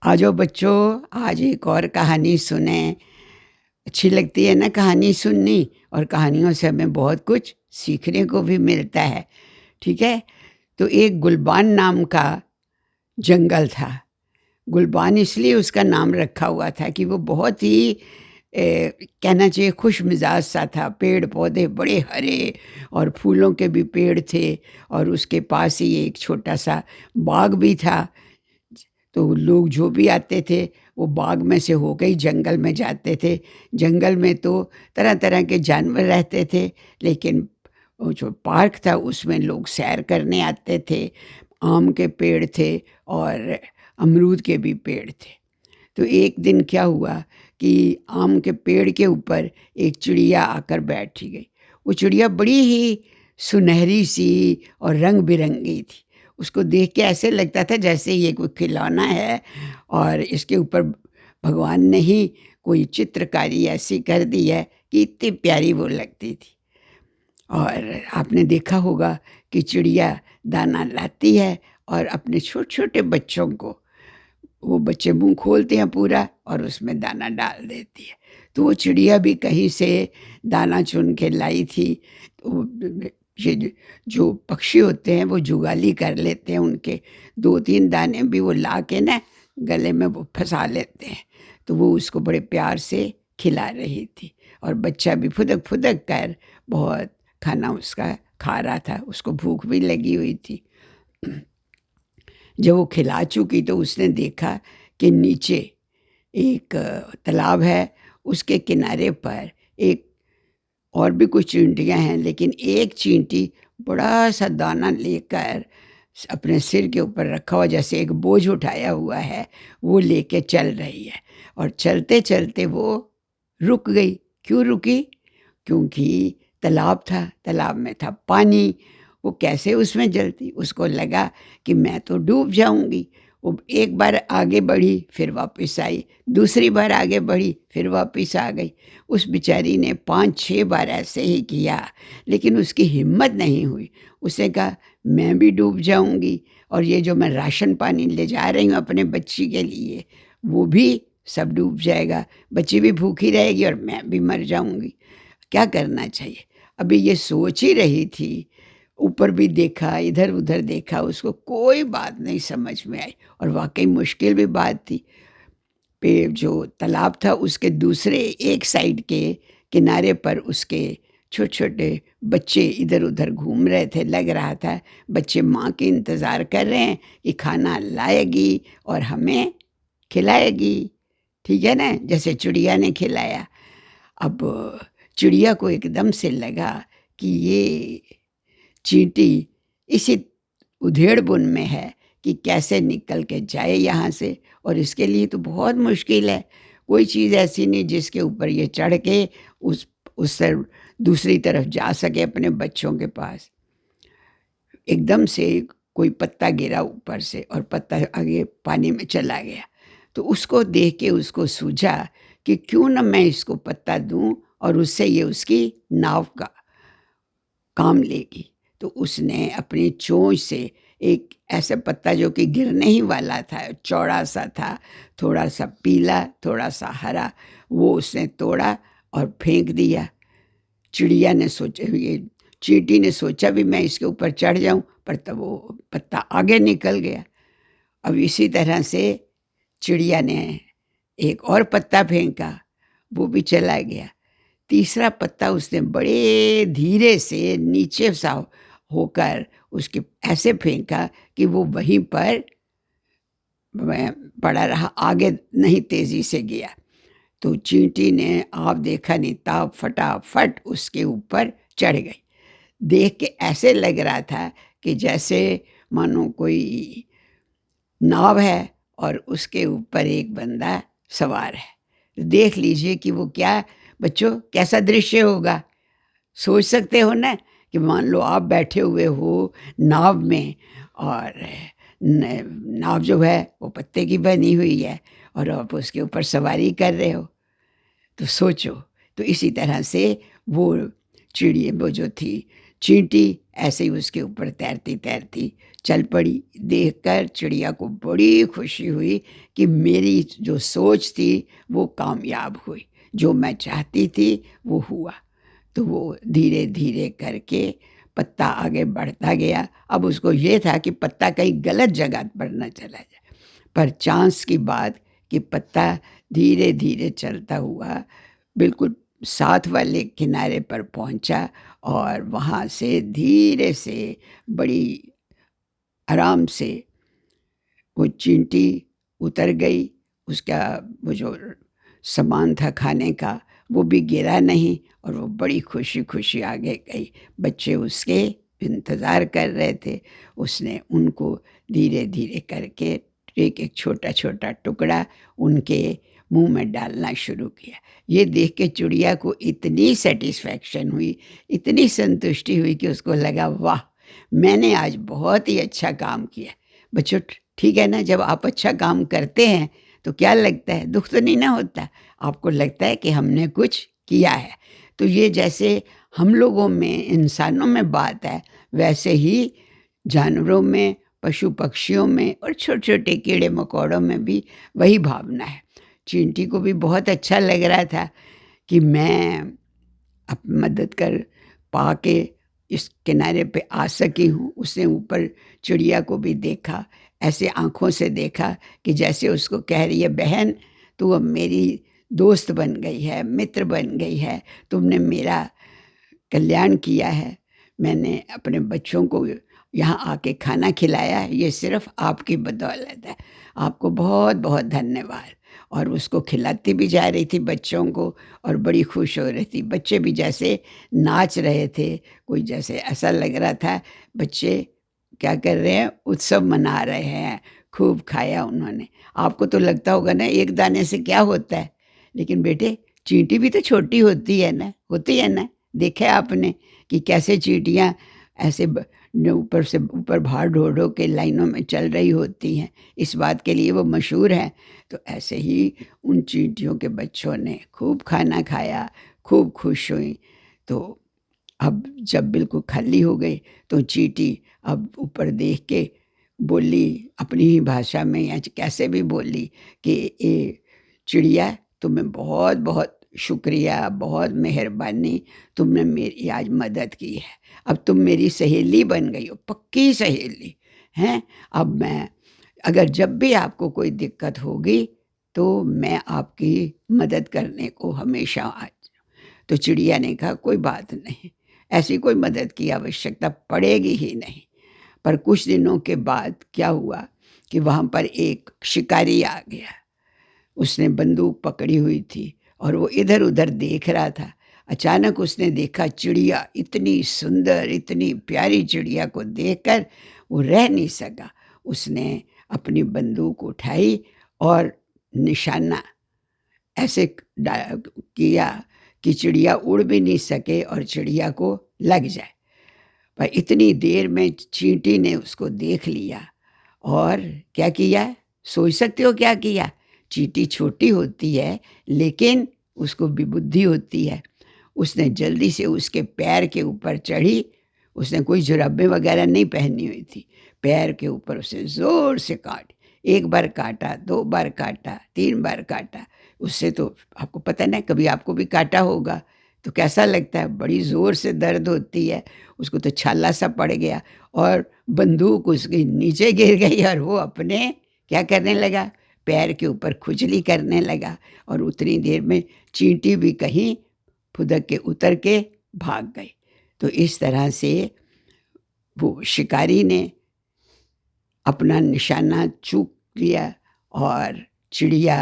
आ जाओ बच्चों, आज एक और कहानी सुने। अच्छी लगती है ना कहानी सुननी, और कहानियों से हमें बहुत कुछ सीखने को भी मिलता है। ठीक है? तो एक गुलबान नाम का जंगल था। गुलबान इसलिए उसका नाम रखा हुआ था कि वो बहुत ही कहना चाहिए खुश मिजाज सा था। पेड़ पौधे बड़े हरे और फूलों के भी पेड़ थे, और उसके पास ही एक छोटा सा बाग भी था। तो लोग जो भी आते थे वो बाग में से होकर ही जंगल में जाते थे। जंगल में तो तरह तरह के जानवर रहते थे, लेकिन वो जो पार्क था उसमें लोग सैर करने आते थे। आम के पेड़ थे और अमरूद के भी पेड़ थे। तो एक दिन क्या हुआ कि आम के पेड़ के ऊपर एक चिड़िया आकर बैठी गई। वो चिड़िया बड़ी ही सुनहरी सी और रंग बिरंगी थी। उसको देख के ऐसे लगता था जैसे ये कोई खिलौना है, और इसके ऊपर भगवान ने ही कोई चित्रकारी ऐसी कर दी है कि इतनी प्यारी वो लगती थी। और आपने देखा होगा कि चिड़िया दाना लाती है और अपने छोटे छोटे बच्चों को, वो बच्चे मुंह खोलते हैं पूरा और उसमें दाना डाल देती है। तो वो चिड़िया भी कहीं से दाना चुन के लाई थी। तो ये जो पक्षी होते हैं वो जुगाली कर लेते हैं, उनके दो तीन दाने भी वो ला के ना गले में वो फंसा लेते हैं। तो वो उसको बड़े प्यार से खिला रही थी, और बच्चा भी फुदक फुदक कर बहुत खाना उसका खा रहा था। उसको भूख भी लगी हुई थी। जब वो खिला चुकी तो उसने देखा कि नीचे एक तालाब है, उसके किनारे पर एक और भी कुछ चींटियाँ हैं, लेकिन एक चींटी बड़ा सा दाना लेकर अपने सिर के ऊपर रखा हुआ, जैसे एक बोझ उठाया हुआ है, वो लेके चल रही है। और चलते चलते वो रुक गई। क्यों रुकी? क्योंकि तालाब था, तालाब में था पानी। वो कैसे उसमें जलती? उसको लगा कि मैं तो डूब जाऊंगी। वो एक बार आगे बढ़ी, फिर वापस आई, दूसरी बार आगे बढ़ी, फिर वापस आ गई। उस बेचारी ने 5-6 बार ऐसे ही किया, लेकिन उसकी हिम्मत नहीं हुई। उसने कहा मैं भी डूब जाऊंगी, और ये जो मैं राशन पानी ले जा रही हूँ अपने बच्ची के लिए, वो भी सब डूब जाएगा। बच्ची भी भूखी रहेगी और मैं भी मर जाऊंगी। क्या करना चाहिए? अभी ये सोच ही रही थी। ऊपर भी देखा, इधर उधर देखा, उसको कोई बात नहीं समझ में आई, और वाकई मुश्किल भी बात थी। पे जो तालाब था उसके दूसरे एक साइड के किनारे पर उसके छोटे छोटे बच्चे इधर उधर घूम रहे थे। लग रहा था बच्चे माँ के इंतज़ार कर रहे हैं कि खाना लाएगी और हमें खिलाएगी। ठीक है ना, जैसे चिड़िया ने खिलाया। अब चिड़िया को एकदम से लगा कि ये चींटी इसी उधेड़बुन में है कि कैसे निकल के जाए यहाँ से, और इसके लिए तो बहुत मुश्किल है। कोई चीज़ ऐसी नहीं जिसके ऊपर ये चढ़ के उससे दूसरी तरफ जा सके अपने बच्चों के पास। एकदम से कोई पत्ता गिरा ऊपर से, और पत्ता आगे पानी में चला गया। तो उसको देख के उसको सूझा कि क्यों ना मैं इसको पत्ता दूं, और उससे ये उसकी नाव का काम लेगी। तो उसने अपनी चोंच से एक ऐसा पत्ता जो कि गिरने ही वाला था, चौड़ा सा था, थोड़ा सा पीला, थोड़ा सा हरा, वो उसने तोड़ा और फेंक दिया। चिड़िया ने सोचा, ये चींटी ने सोचा भी मैं इसके ऊपर चढ़ जाऊं, पर तब वो पत्ता आगे निकल गया। अब इसी तरह से चिड़िया ने एक और पत्ता फेंका, वो भी चला गया। तीसरा पत्ता उसने बड़े धीरे से नीचे सा होकर उसके ऐसे फेंका कि वो वहीं पर पड़ा रहा, आगे नहीं तेजी से गया। तो चींटी ने आप देखा नहीं ताप फटाफट उसके ऊपर चढ़ गई। देख के ऐसे लग रहा था कि जैसे मानो कोई नाव है और उसके ऊपर एक बंदा सवार है। देख लीजिए कि वो क्या, बच्चों, कैसा दृश्य होगा। सोच सकते हो ना कि मान लो आप बैठे हुए हो नाव में, और नाव जो है वो पत्ते की बनी हुई है, और आप उसके ऊपर सवारी कर रहे हो। तो सोचो। तो इसी तरह से वो चिड़िया, वो जो थी चींटी ऐसे ही उसके ऊपर तैरती तैरती चल पड़ी। देखकर चिड़िया को बड़ी खुशी हुई कि मेरी जो सोच थी वो कामयाब हुई, जो मैं चाहती थी वो हुआ। तो वो धीरे धीरे करके पत्ता आगे बढ़ता गया। अब उसको ये था कि पत्ता कहीं गलत जगह पर न चला जाए, पर चांस की बात कि पत्ता धीरे धीरे चलता हुआ बिल्कुल साथ वाले किनारे पर पहुंचा, और वहाँ से धीरे से बड़ी आराम से वो चींटी उतर गई। उसका वो जो सामान था खाने का वो भी गिरा नहीं, और वो बड़ी खुशी खुशी आगे गई। बच्चे उसके इंतज़ार कर रहे थे। उसने उनको धीरे धीरे करके एक एक छोटा छोटा टुकड़ा उनके मुंह में डालना शुरू किया। ये देख के चिड़िया को इतनी सेटिस्फैक्शन हुई, इतनी संतुष्टि हुई कि उसको लगा वाह, मैंने आज बहुत ही अच्छा काम किया। बच्चों, ठीक है ना, जब आप अच्छा काम करते हैं तो क्या लगता है, दुख तो नहीं ना होता, आपको लगता है कि हमने कुछ किया है। तो ये जैसे हम लोगों में, इंसानों में बात है, वैसे ही जानवरों में, पशु पक्षियों में और छोटे छोटे कीड़े मकोड़ों में भी वही भावना है। चींटी को भी बहुत अच्छा लग रहा था कि मैं अब मदद कर पाके इस किनारे पे आ सकी हूँ। उसने ऊपर चिड़िया को भी देखा, ऐसे आँखों से देखा कि जैसे उसको कह रही है, बहन तू अब मेरी दोस्त बन गई है, मित्र बन गई है, तुमने मेरा कल्याण किया है। मैंने अपने बच्चों को यहाँ आके खाना खिलाया है, ये सिर्फ़ आपकी बदौलत है। आपको बहुत-बहुत धन्यवाद। और उसको खिलाती भी जा रही थी बच्चों को, और बड़ी खुश हो रही थी। बच्चे भी जैसे नाच रहे थे, कोई जैसे ऐसा लग रहा था बच्चे क्या कर रहे हैं, उत्सव मना रहे हैं, खूब खाया उन्होंने। आपको तो लगता होगा ना एक दाने से क्या होता है, लेकिन बेटे चींटी भी तो छोटी होती है ना, होती है ना? देखा है आपने कि कैसे चींटियाँ ऐसे ऊपर से ऊपर भार ढो ढो के लाइनों में चल रही होती हैं, इस बात के लिए वो मशहूर हैं। तो ऐसे ही उन चींटियों के बच्चों ने खूब खाना खाया, खूब खुश हुई। तो अब जब बिल्कुल खाली हो गई तो चींटी अब ऊपर देख के बोली अपनी ही भाषा में, या कैसे भी बोली कि ये चिड़िया, तुम्हें बहुत बहुत शुक्रिया, बहुत मेहरबानी, तुमने मेरी आज मदद की है। अब तुम मेरी सहेली बन गई हो, पक्की सहेली हैं। अब मैं, अगर जब भी आपको कोई दिक्कत होगी तो मैं आपकी मदद करने को हमेशा आ। तो चिड़िया ने कहा कोई बात नहीं, ऐसी कोई मदद की आवश्यकता पड़ेगी ही नहीं। पर कुछ दिनों के बाद क्या हुआ कि वहाँ पर एक शिकारी आ गया। उसने बंदूक पकड़ी हुई थी और वो इधर उधर देख रहा था। अचानक उसने देखा चिड़िया, इतनी सुंदर, इतनी प्यारी चिड़िया को देखकर वो रह नहीं सका। उसने अपनी बंदूक उठाई और निशाना ऐसे किया कि चिड़िया उड़ भी नहीं सके और चिड़िया को लग जाए। पर इतनी देर में चींटी ने उसको देख लिया और क्या किया, सोच सकते हो क्या किया। चींटी छोटी होती है लेकिन उसको भी बुद्धि होती है। उसने जल्दी से उसके पैर के ऊपर चढ़ी। उसने कोई जुराबें वगैरह नहीं पहनी हुई थी। पैर के ऊपर उसे ज़ोर से काट, एक बार काटा, दो बार काटा, तीन बार काटा। उससे तो आपको पता ना, कभी आपको भी काटा होगा तो कैसा लगता है, बड़ी ज़ोर से दर्द होती है। उसको तो छाला सा पड़ गया और बंदूक उसके नीचे गिर गई और वो अपने क्या करने लगा, पैर के ऊपर खुजली करने लगा। और उतनी देर में चींटी भी कहीं फुदक के उतर के भाग गई। तो इस तरह से वो शिकारी ने अपना निशाना चूक लिया और चिड़िया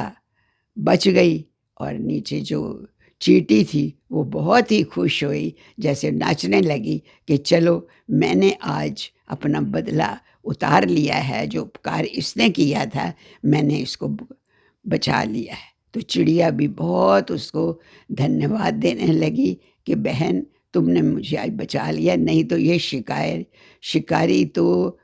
बच गई। और नीचे जो चींटी थी वो बहुत ही खुश हुई, जैसे नाचने लगी कि चलो मैंने आज अपना बदला उतार लिया है, जो उपकार इसने किया था मैंने इसको बचा लिया है। तो चिड़िया भी बहुत उसको धन्यवाद देने लगी कि बहन तुमने मुझे आज बचा लिया, नहीं तो ये शिकारी तो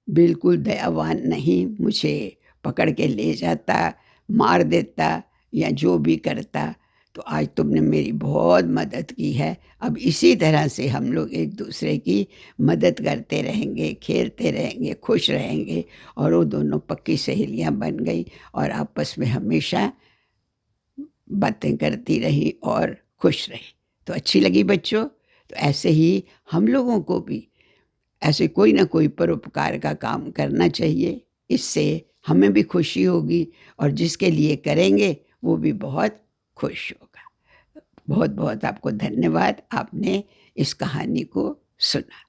बिल्कुल दयावान नहीं, मुझे पकड़ के ले जाता, मार देता या जो भी करता। तो आज तुमने मेरी बहुत मदद की है। अब इसी तरह से हम लोग एक-दूसरे की मदद करते रहेंगे, खेलते रहेंगे, खुश रहेंगे और वो दोनों पक्की सहेलियाँ बन गई और आपस में हमेशा बातें करती रहीं और खुश रहीं। तो अच्छी लगी बच्चों? तो ऐसे ही हम लोगों को भी ऐसे कोई ना कोई परोपकार का काम करना चाहिए। इससे हमें भी खुशी होगी और जिसके लिए करेंगे वो भी बहुत खुश होगा। बहुत-बहुत आपको धन्यवाद, आपने इस कहानी को सुना।